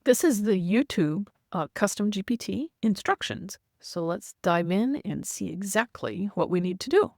This is the YouTube custom GPT instructions. So let's dive in and see exactly what we need to do.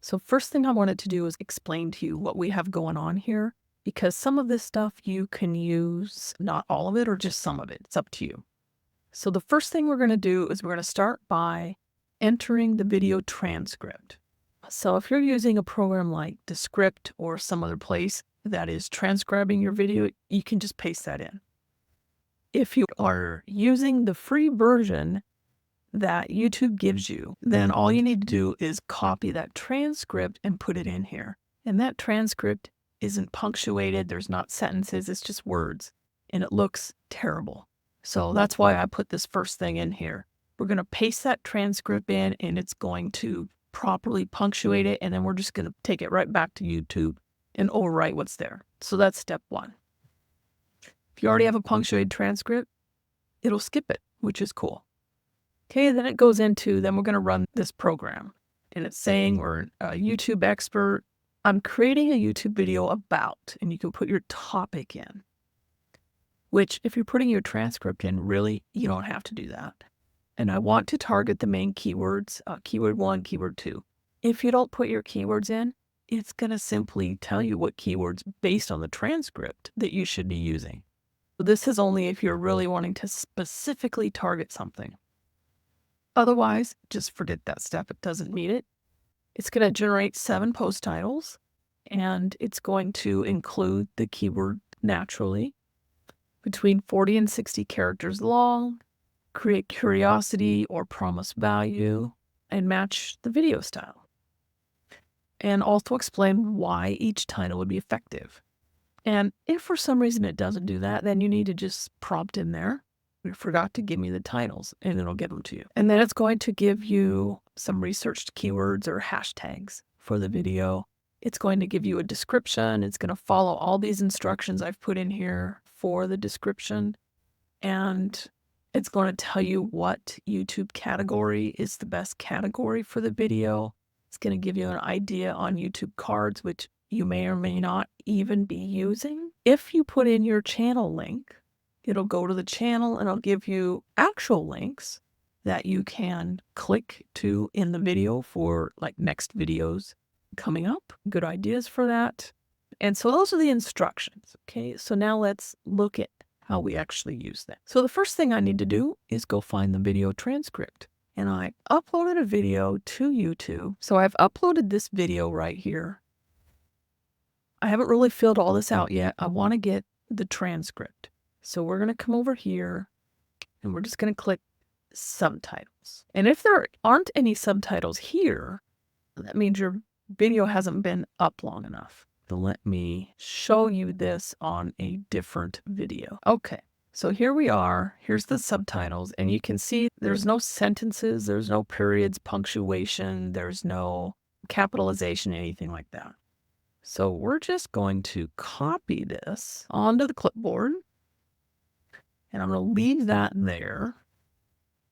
So first thing I wanted to do is explain to you what we have going on here, because some of this stuff you can use, not all of it or just some of it. It's up to you. So the first thing we're going to do is we're going to start by entering the video transcript. So if you're using a program like Descript or some other place that is transcribing your video, you can just paste that in. If you are using the free version that YouTube gives you, then all you need to do is copy that transcript and put it in here. And that transcript isn't punctuated. There's not sentences. It's just words. And it looks terrible. So that's why I put this first thing in here. We're going to paste that transcript in, and it's going to properly punctuate it. And then we're just going to take it right back to YouTube and overwrite what's there. So that's step one. If you already have a punctuated transcript, it'll skip it, which is cool. Okay, then it goes into, then we're going to run this program. And it's saying we're a YouTube expert. I'm creating a YouTube video about, and you can put your topic in. Which, if you're putting your transcript in, really, you don't have to do that. And I want to target the main keywords, keyword 1, keyword 2. If you don't put your keywords in, it's going to simply tell you what keywords based on the transcript that you should be using. So this is only if you're really wanting to specifically target something. Otherwise, just forget that step. It doesn't need it. It's going to generate 7 post titles, and it's going to include the keyword naturally, between 40 and 60 characters long, create curiosity or promise value, and match the video style. And also explain why each title would be effective. And if for some reason it doesn't do that, then you need to just prompt in there, "You forgot to give me the titles," and it'll give them to you. And then it's going to give you some researched keywords or hashtags for the video. It's going to give you a description. It's going to follow all these instructions I've put in here for the description. And it's going to tell you what YouTube category is the best category for the video. It's going to give you an idea on YouTube cards, which you may or may not even be using. If you put in your channel link, it'll go to the channel and it'll give you actual links that you can click to in the video for like next videos coming up. Good ideas for that. And so those are the instructions. Okay, so now let's look at how we actually use that. So the first thing I need to do is go find the video transcript. And I uploaded a video to YouTube. So I've uploaded this video right here. I haven't really filled all this out yet. I want to get the transcript. So we're going to come over here and we're just going to click subtitles. And if there aren't any subtitles here, that means your video hasn't been up long enough. So let me show you this on a different video. Okay, so here we are. Here's the subtitles, and you can see there's no sentences, there's no periods, punctuation, there's no capitalization, anything like that. So we're just going to copy this onto the clipboard, and I'm going to leave that there.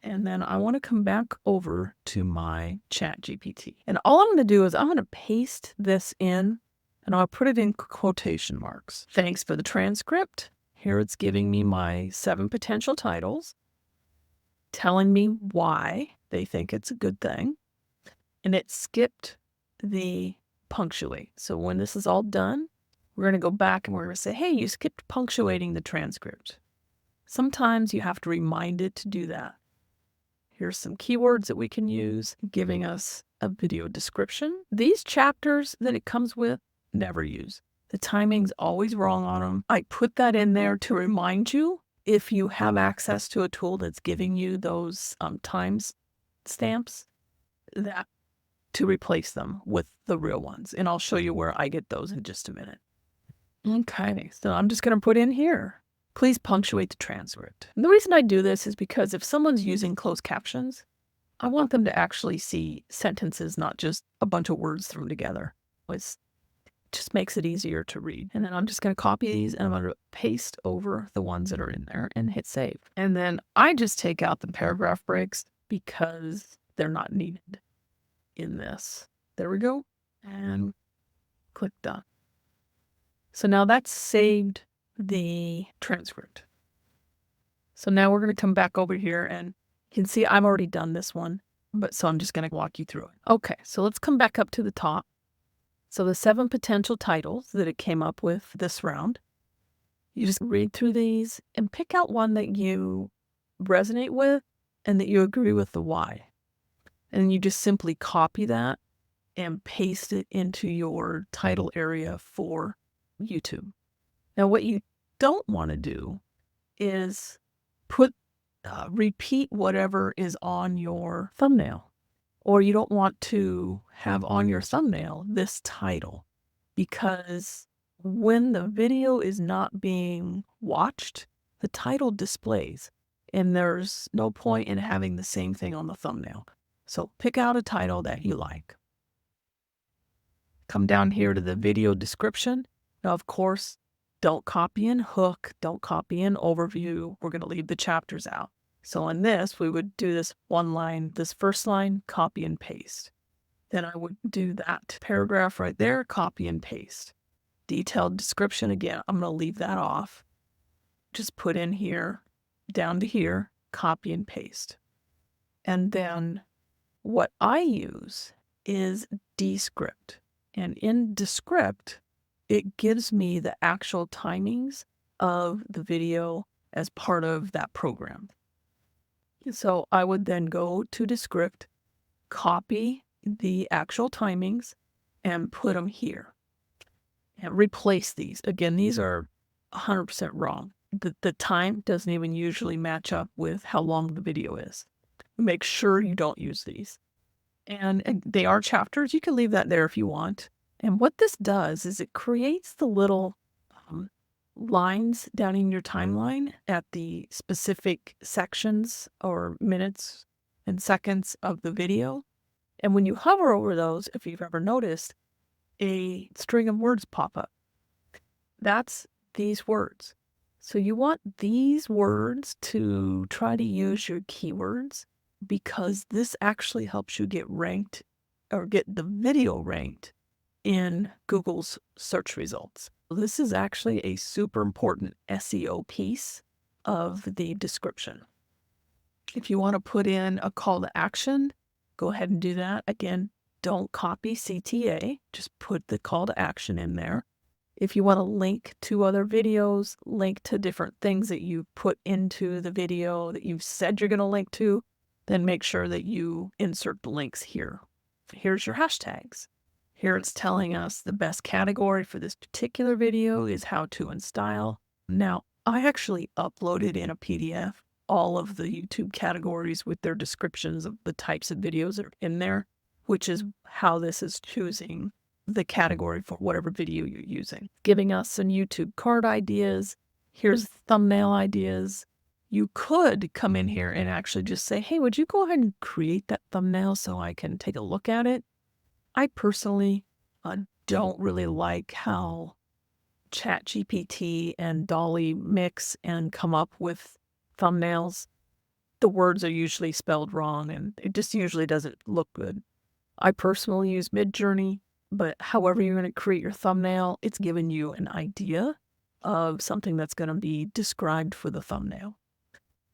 And then I want to come back over to my chat GPT. And all I'm going to do is I'm going to paste this in, and I'll put it in quotation marks. Thanks for the transcript. Here it's giving me my 7 potential titles, telling me why they think it's a good thing. And it skipped the punctuate. So when this is all done, we're going to go back and we're going to say, hey, you skipped punctuating the transcript. Sometimes you have to remind it to do that. Here's some keywords that we can use, giving us a video description. These chapters that it comes with, never use. The timing's always wrong on them. I put that in there to remind you if you have access to a tool that's giving you those time stamps, that to replace them with the real ones. And I'll show you where I get those in just a minute. Okay, so I'm just going to put in here, please punctuate the transcript. And the reason I do this is because if someone's using closed captions, I want them to actually see sentences, not just a bunch of words thrown together. It just makes it easier to read. And then I'm just going to copy these and I'm going to paste over the ones that are in there and hit save. And then I just take out the paragraph breaks because they're not needed in this. There we go. And click done. So now that's saved the transcript. So now we're going to come back over here, and you can see I've already done this one, so I'm just going to walk you through it. Okay, so let's come back up to the top. So the 7 potential titles that it came up with this round, you just read through these and pick out one that you resonate with and that you agree with the why. And you just simply copy that and paste it into your title area for YouTube. Now, what you don't want to do is repeat whatever is on your thumbnail, or you don't want to have on your thumbnail this title, because when the video is not being watched, the title displays, and there's no point in having the same thing on the thumbnail. So pick out a title that you like. Come down here to the video description. Now, of course, don't copy in hook, don't copy in overview. We're going to leave the chapters out. So in this, we would do this one line, this first line, copy and paste. Then I would do that paragraph right there, copy and paste. Detailed description, again, I'm going to leave that off. Just put in here, down to here, copy and paste. And then what I use is Descript. And in Descript, it gives me the actual timings of the video as part of that program. So I would then go to Descript, copy the actual timings, and put them here. And replace these. Again, these are 100% wrong. The time doesn't even usually match up with how long the video is. Make sure you don't use these. And they are chapters. You can leave that there if you want. And what this does is it creates the little lines down in your timeline at the specific sections or minutes and seconds of the video. And when you hover over those, if you've ever noticed, a string of words pop up. That's these words. So you want these words to try to use your keywords, because this actually helps you get ranked or get the video ranked in Google's search results. This is actually a super important SEO piece of the description. If you want to put in a call to action, go ahead and do that. Again, don't copy CTA, just put the call to action in there. If you want to link to other videos, link to different things that you put into the video that you've said you're going to link to, then make sure that you insert the links here. Here's your hashtags. Here it's telling us the best category for this particular video is how to and style. Now, I actually uploaded in a PDF all of the YouTube categories with their descriptions of the types of videos that are in there, which is how this is choosing the category for whatever video you're using. Giving us some YouTube card ideas. Here's thumbnail ideas. You could come in here and actually just say, hey, would you go ahead and create that thumbnail so I can take a look at it? I personally don't really like how ChatGPT and Dolly mix and come up with thumbnails. The words are usually spelled wrong, and it just usually doesn't look good. I personally use Midjourney, but however you're going to create your thumbnail, it's giving you an idea of something that's going to be described for the thumbnail.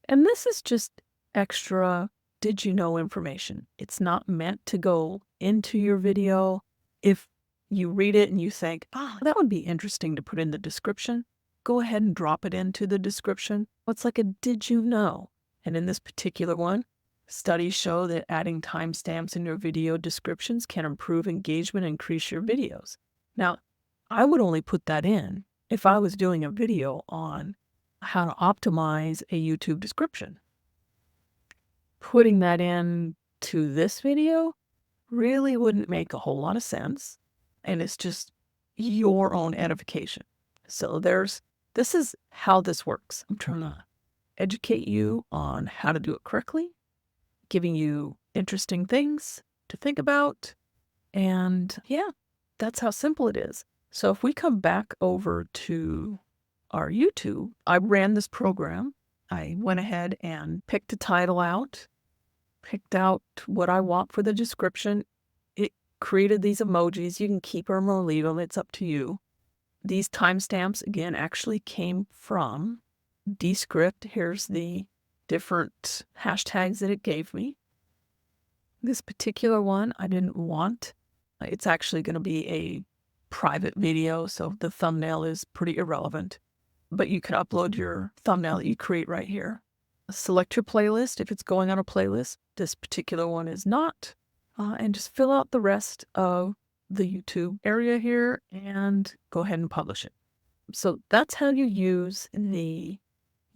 And this is just extra did you know information. It's not meant to go into your video. If you read it and you think, that would be interesting to put in the description, go ahead and drop it into the description. It's like a did you know? And in this particular one, studies show that adding timestamps in your video descriptions can improve engagement and increase your videos. Now, I would only put that in if I was doing a video on how to optimize a YouTube description. Putting that in to this video really wouldn't make a whole lot of sense, and it's just your own edification. So this is how this works. I'm trying to educate you on how to do it correctly, giving you interesting things to think about, and yeah, that's how simple it is. So if we come back over to our YouTube, I ran this program. I went ahead and picked a title out, picked out what I want for the description. It created these emojis. You can keep them or leave them. It's up to you. These timestamps, again, actually came from Descript, here's the different hashtags that it gave me. This particular one I didn't want. It's actually going to be a private video, so the thumbnail is pretty irrelevant. But you can upload your thumbnail that you create right here. Select your playlist if it's going on a playlist. This particular one is not. And just fill out the rest of the YouTube area here and go ahead and publish it. So that's how you use the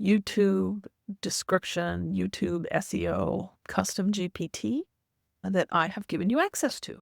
YouTube description, YouTube SEO custom GPT that I have given you access to.